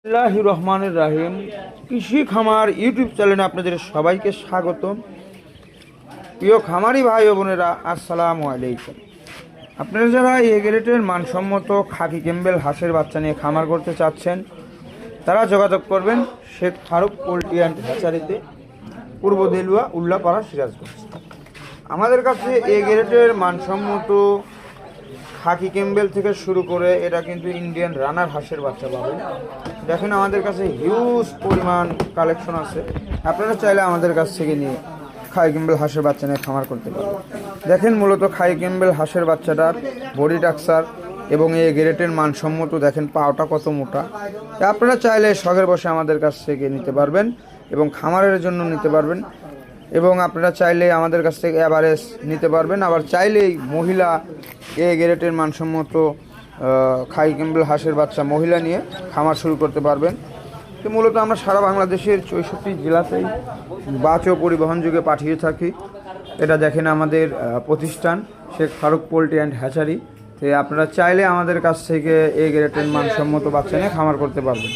বিসমিল্লাহির রহমানির রহিম। কৃষি খামার ইউটিউব চ্যানেলে আপনাদের সবাইকে স্বাগত। প্রিয় খামারি ভাই ও বোনেরা, আসসালামু আলাইকুম। আপনারা যারা এ গ্রেডের মানসম্মত খাকি ক্যাম্বেল হাঁসের বাচ্চা নিয়ে খামার করতে চাচ্ছেন, তারা যোগাযোগ করবেন শেখ ফারুক পোল্ট্রি অ্যান্ড হ্যাচারিতে, পূর্ব দেলুয়া, উল্লাপাড়া, সিরাজগঞ্জ। আমাদের কাছে এ গ্রেডের মানসম্মত খাকি ক্যাম্বেল থেকে শুরু করে এটা কিন্তু ইন্ডিয়ান রানার হাঁসের বাচ্চা পাবেন। দেখেন আমাদের কাছে হিউজ পরিমাণ কালেকশন আছে। আপনারা চাইলে আমাদের কাছ থেকে নিয়ে খাই ক্যাম্বেল হাঁসের বাচ্চা নিয়ে খামার করতে পারবেন। দেখেন মূলত খাই ক্যাম্বেল হাঁসের বাচ্চাটার বডি টাক্সার এবং এই গ্রেটের মানসম্মত, দেখেন পাওটা কত মোটা। আপনারা চাইলে শখের বসে আমাদের কাছ থেকে নিতে পারবেন এবং খামারের জন্য নিতে পারবেন, এবং আপনারা চাইলে আমাদের কাছ থেকে অ্যাভারেজ নিতে পারবেন। আবার চাইলেই মহিলা এ গ্রেটের মানসম্মত খাই ক্যাম্বেল হাঁসের বাচ্চা মহিলা নিয়ে খামার শুরু করতে পারবেন। তো মূলত আমরা সারা বাংলাদেশের 64 জেলাতেই বাচ ও পরিবহন যুগে পাঠিয়ে থাকি। এটা দেখেন আমাদের প্রতিষ্ঠান Sheikh Farooq poultry and hatchery. তো আপনারা চাইলে আমাদের কাছ থেকে এ গ্রেটের মানসম্মত বাচ্চা নিয়ে খামার করতে পারবেন।